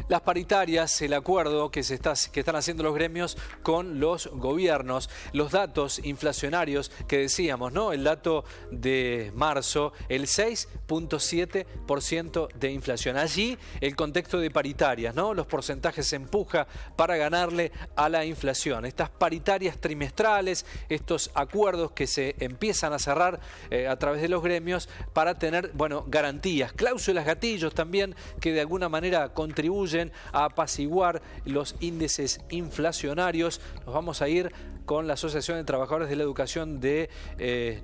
Las paritarias, el acuerdo que están haciendo los gremios con los gobiernos, los datos inflacionarios que decíamos, ¿no? El dato de marzo, el 6,7% de inflación. Allí el contexto de paritarias, ¿no? Los porcentajes se empuja para ganarle a la inflación. Estas paritarias trimestrales, estos acuerdos que se empiezan a cerrar a través de los gremios para tener, bueno, garantías, cláusulas gatillos también que de alguna manera contribuyen a apaciguar los índices inflacionarios. Nos vamos a ir con la Asociación de Trabajadores de la Educación de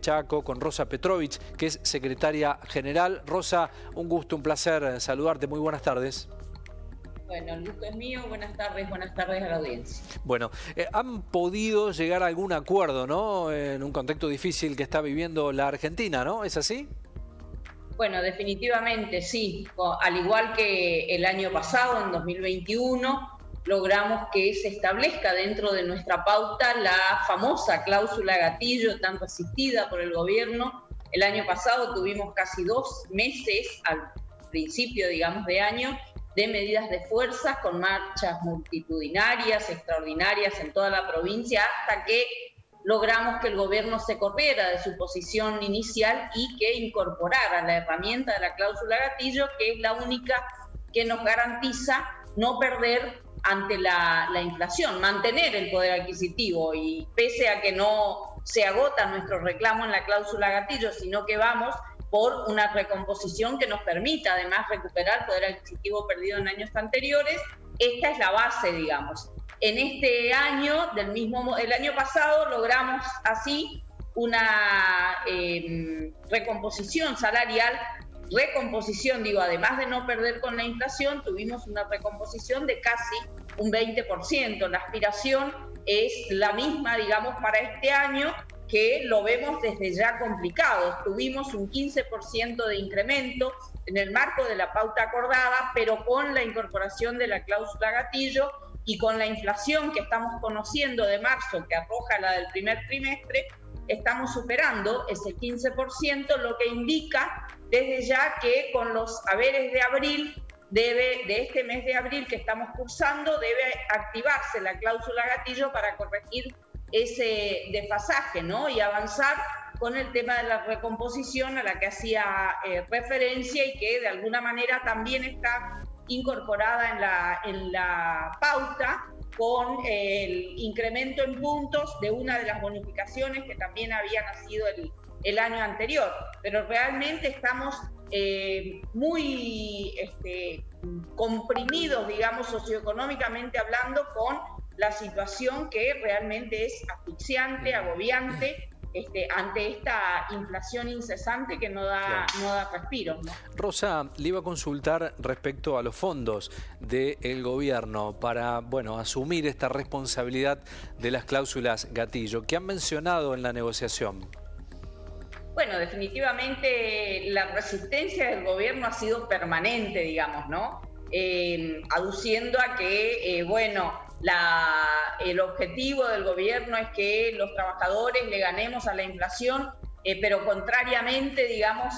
Chaco, con Rosa Petrovich, que es secretaria general. Rosa, un gusto, un placer saludarte. Muy buenas tardes. Bueno, el gusto es mío. Buenas tardes a la audiencia. Bueno, han podido llegar a algún acuerdo, ¿no? En un contexto difícil que está viviendo la Argentina, ¿no? ¿Es así? Bueno, definitivamente sí. Al igual que el año pasado, en 2021, logramos que se establezca dentro de nuestra pauta la famosa cláusula gatillo, tanto asistida por el gobierno. El año pasado tuvimos casi 2 meses, al principio, digamos, de año, de medidas de fuerza con marchas multitudinarias, extraordinarias en toda la provincia, hasta que logramos que el gobierno se corriera de su posición inicial y que incorporara la herramienta de la cláusula gatillo, que es la única que nos garantiza no perder ante la inflación, mantener el poder adquisitivo, y pese a que no se agota nuestro reclamo en la cláusula gatillo, sino que vamos por una recomposición que nos permita además recuperar poder adquisitivo perdido en años anteriores. Esta es la base, digamos. En este año, el año pasado, logramos así una recomposición salarial. Recomposición, digo, además de no perder con la inflación, tuvimos una recomposición de casi un 20%. La aspiración es la misma, digamos, para este año, que lo vemos desde ya complicado. Tuvimos un 15% de incremento en el marco de la pauta acordada, pero con la incorporación de la cláusula gatillo y con la inflación que estamos conociendo de marzo, que arroja la del primer trimestre, estamos superando ese 15%, lo que indica desde ya que con los haberes de abril, de este mes de abril que estamos cursando, debe activarse la cláusula gatillo para corregir ese desfasaje, ¿no? Y avanzar con el tema de la recomposición a la que hacía referencia y que de alguna manera también está incorporada en la pauta, con el incremento en puntos de una de las bonificaciones que también había nacido el año anterior. Pero realmente estamos muy comprimidos, digamos, socioeconómicamente hablando, con la situación que realmente es asfixiante, agobiante, ante esta inflación incesante que no da respiros, ¿no? Rosa, le iba a consultar respecto a los fondos del gobierno para, bueno, asumir esta responsabilidad de las cláusulas gatillo. ¿Qué han mencionado en la negociación? Bueno, definitivamente la resistencia del gobierno ha sido permanente, digamos, ¿no? Aduciendo a que, el objetivo del gobierno es que los trabajadores le ganemos a la inflación, pero contrariamente, digamos,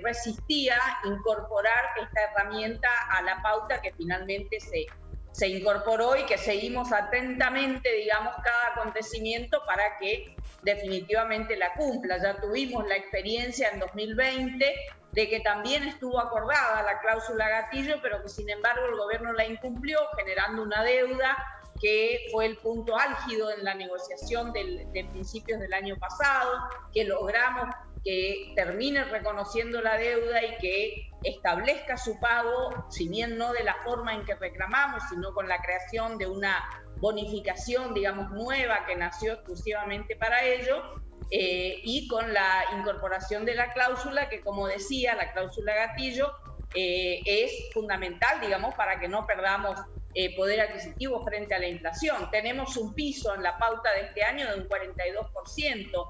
resistía incorporar esta herramienta a la pauta que finalmente se incorporó y que seguimos atentamente, digamos, cada acontecimiento para que definitivamente la cumpla. Ya tuvimos la experiencia en 2020 de que también estuvo acordada la cláusula gatillo, pero que sin embargo el gobierno la incumplió, generando una deuda que fue el punto álgido en la negociación de principios del año pasado, que logramos que termine reconociendo la deuda y que establezca su pago, si bien no de la forma en que reclamamos, sino con la creación de una bonificación, digamos, nueva que nació exclusivamente para ello, y con la incorporación de la cláusula, que, como decía, la cláusula gatillo es fundamental, digamos, para que no perdamos poder adquisitivo frente a la inflación. Tenemos un piso en la pauta de este año de un 42%,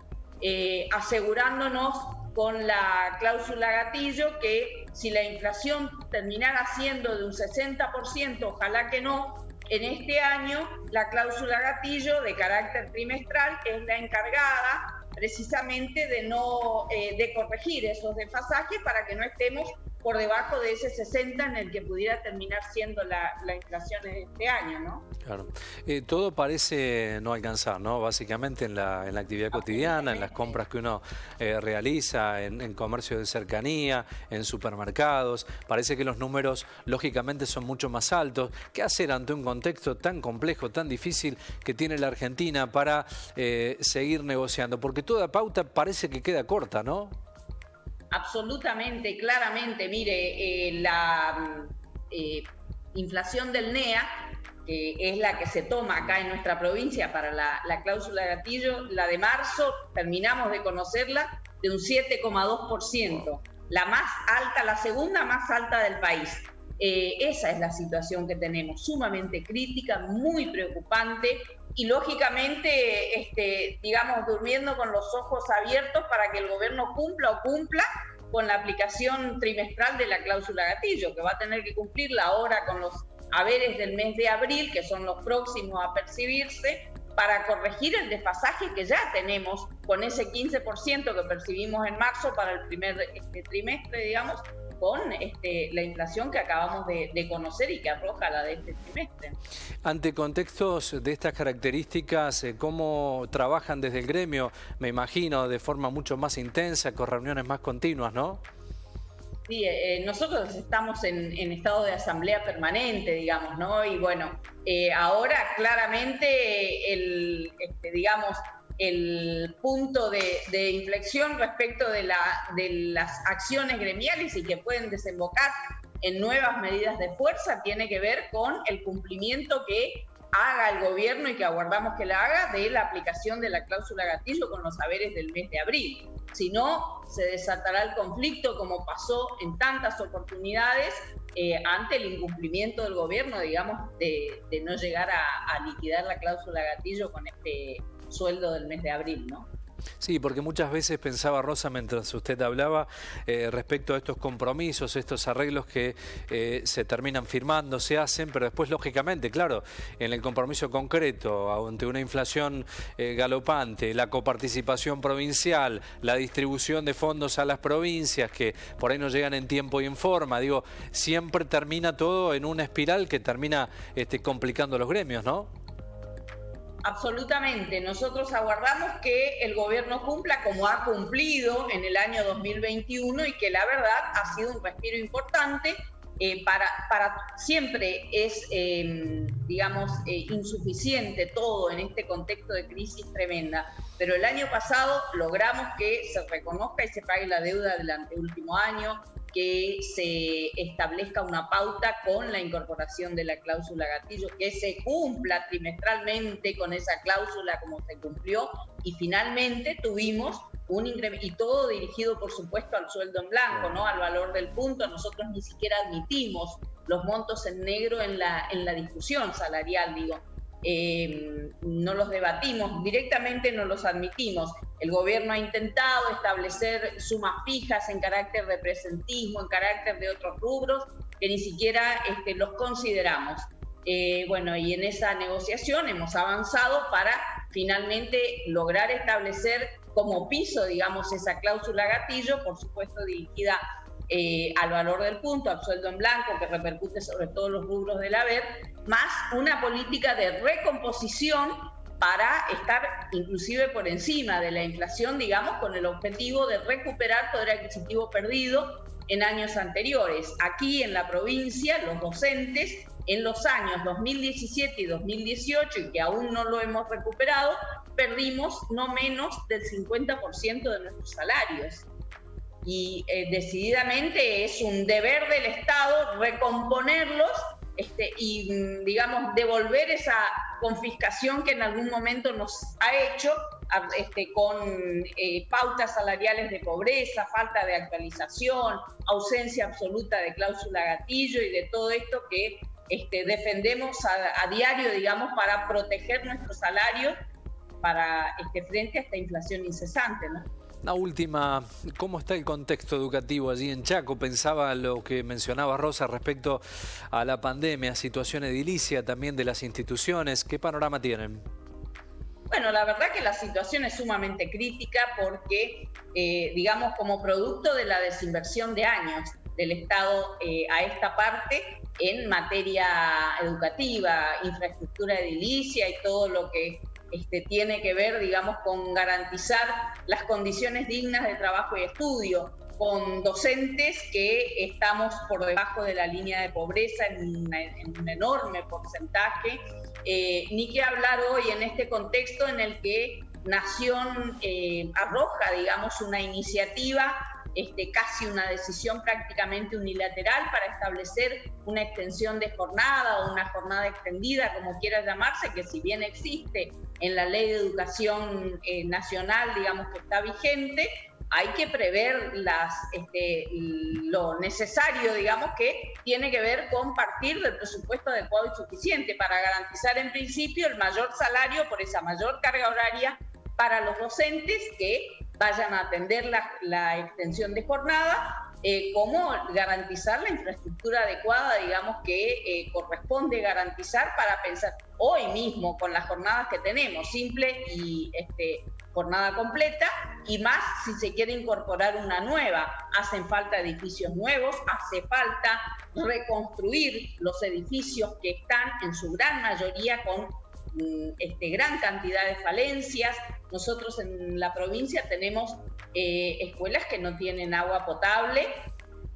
asegurándonos con la cláusula gatillo que si la inflación terminara siendo de un 60%, ojalá que no, en este año la cláusula gatillo de carácter trimestral es la encargada precisamente de corregir esos desfasajes para que no estemos por debajo de ese 60 en el que pudiera terminar siendo la inflación de este año, ¿no? Claro. Todo parece no alcanzar, ¿no? Básicamente en la actividad cotidiana, en las compras que uno realiza, en comercio de cercanía, en supermercados. Parece que los números, lógicamente, son mucho más altos. ¿Qué hacer ante un contexto tan complejo, tan difícil que tiene la Argentina para seguir negociando? Porque toda pauta parece que queda corta, ¿no? Absolutamente, claramente. Mire, la inflación del NEA, que es la que se toma acá en nuestra provincia para la cláusula gatillo, la de marzo, terminamos de conocerla, de un 7,2%, la más alta, la segunda más alta del país. Esa es la situación que tenemos, sumamente crítica, muy preocupante y lógicamente, digamos, durmiendo con los ojos abiertos para que el gobierno cumpla con la aplicación trimestral de la cláusula gatillo, que va a tener que cumplirla ahora con los haberes del mes de abril, que son los próximos a percibirse, para corregir el desfasaje que ya tenemos con ese 15% que percibimos en marzo para el primer trimestre, digamos, con la inflación que acabamos de conocer y que arroja la de este trimestre. Ante contextos de estas características, ¿cómo trabajan desde el gremio? Me imagino de forma mucho más intensa, con reuniones más continuas, ¿no? Sí, nosotros estamos en estado de asamblea permanente, digamos, ¿no? Y bueno, ahora claramente el punto de inflexión respecto de las acciones gremiales y que pueden desembocar en nuevas medidas de fuerza tiene que ver con el cumplimiento que haga el gobierno y que aguardamos que la haga de la aplicación de la cláusula gatillo con los saberes del mes de abril. Si no, se desatará el conflicto como pasó en tantas oportunidades ante el incumplimiento del gobierno, digamos, de no llegar a liquidar la cláusula gatillo con este sueldo del mes de abril, ¿no? Sí, porque muchas veces pensaba Rosa mientras usted hablaba respecto a estos compromisos, estos arreglos que se terminan firmando, se hacen, pero después lógicamente, claro, en el compromiso concreto, ante una inflación galopante, la coparticipación provincial, la distribución de fondos a las provincias que por ahí no llegan en tiempo y en forma, digo, siempre termina todo en una espiral que termina complicando los gremios, ¿no? Absolutamente. Nosotros aguardamos que el gobierno cumpla como ha cumplido en el año 2021 y que la verdad ha sido un respiro importante. Siempre es, insuficiente todo en este contexto de crisis tremenda, pero el año pasado logramos que se reconozca y se pague la deuda del anteúltimo año, que se establezca una pauta con la incorporación de la cláusula gatillo, que se cumpla trimestralmente con esa cláusula como se cumplió y finalmente tuvimos un incremento, y todo dirigido por supuesto al sueldo en blanco, ¿no? Al valor del punto. Nosotros ni siquiera admitimos los montos en negro en la discusión salarial, digo. No los debatimos directamente, no los admitimos. El gobierno ha intentado establecer sumas fijas en carácter de presentismo, en carácter de otros rubros que ni siquiera los consideramos. Y en esa negociación hemos avanzado para finalmente lograr establecer como piso, digamos, esa cláusula gatillo, por supuesto dirigida al valor del punto, al sueldo en blanco, que repercute sobre todos los rubros del haber, más una política de recomposición para estar inclusive por encima de la inflación, digamos, con el objetivo de recuperar poder adquisitivo perdido en años anteriores. Aquí en la provincia, los docentes, en los años 2017 y 2018, y que aún no lo hemos recuperado, perdimos no menos del 50% de nuestros salarios. Y decididamente es un deber del Estado recomponerlos y, digamos, devolver esa confiscación que en algún momento nos ha hecho con pautas salariales de pobreza, falta de actualización, ausencia absoluta de cláusula gatillo y de todo esto que defendemos a diario, digamos, para proteger nuestros salarios frente a esta inflación incesante, ¿no? Una última, ¿cómo está el contexto educativo allí en Chaco? Pensaba lo que mencionaba Rosa respecto a la pandemia, situación edilicia también de las instituciones. ¿Qué panorama tienen? Bueno, la verdad que la situación es sumamente crítica porque, digamos, como producto de la desinversión de años, del Estado a esta parte en materia educativa, infraestructura edilicia y todo lo que tiene que ver, digamos, con garantizar las condiciones dignas de trabajo y estudio, con docentes que estamos por debajo de la línea de pobreza en un enorme porcentaje, ni que hablar hoy en este contexto en el que Nación arroja, digamos, una iniciativa, casi una decisión prácticamente unilateral para establecer una extensión de jornada o una jornada extendida, como quiera llamarse, que si bien existe en la Ley de Educación Nacional, digamos, que está vigente, hay que prever lo necesario, digamos, que tiene que ver con partir del presupuesto adecuado y suficiente para garantizar en principio el mayor salario por esa mayor carga horaria para los docentes que vayan a atender la extensión de jornada, como garantizar la infraestructura adecuada, digamos, que corresponde garantizar para pensar hoy mismo con las jornadas que tenemos, simple y jornada completa, y más si se quiere incorporar una nueva. Hacen falta edificios nuevos, hace falta reconstruir los edificios que están en su gran mayoría con gran cantidad de falencias. Nosotros en la provincia tenemos escuelas que no tienen agua potable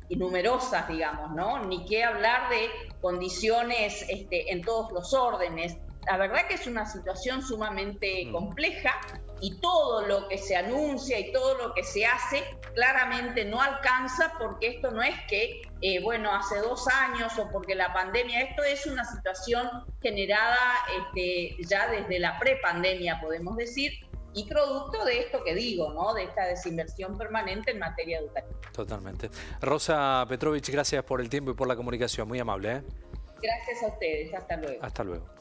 y numerosas, digamos, ¿no? Ni qué hablar de condiciones en todos los órdenes. La verdad que es una situación sumamente compleja y todo lo que se anuncia y todo lo que se hace claramente no alcanza, porque esto no es que, hace 2 años o porque la pandemia, esto es una situación generada ya desde la prepandemia, podemos decir, y producto de esto que digo, ¿no? De esta desinversión permanente en materia educativa. Totalmente. Rosa Petrovich, gracias por el tiempo y por la comunicación, muy amable, ¿eh? Gracias a ustedes, hasta luego. Hasta luego.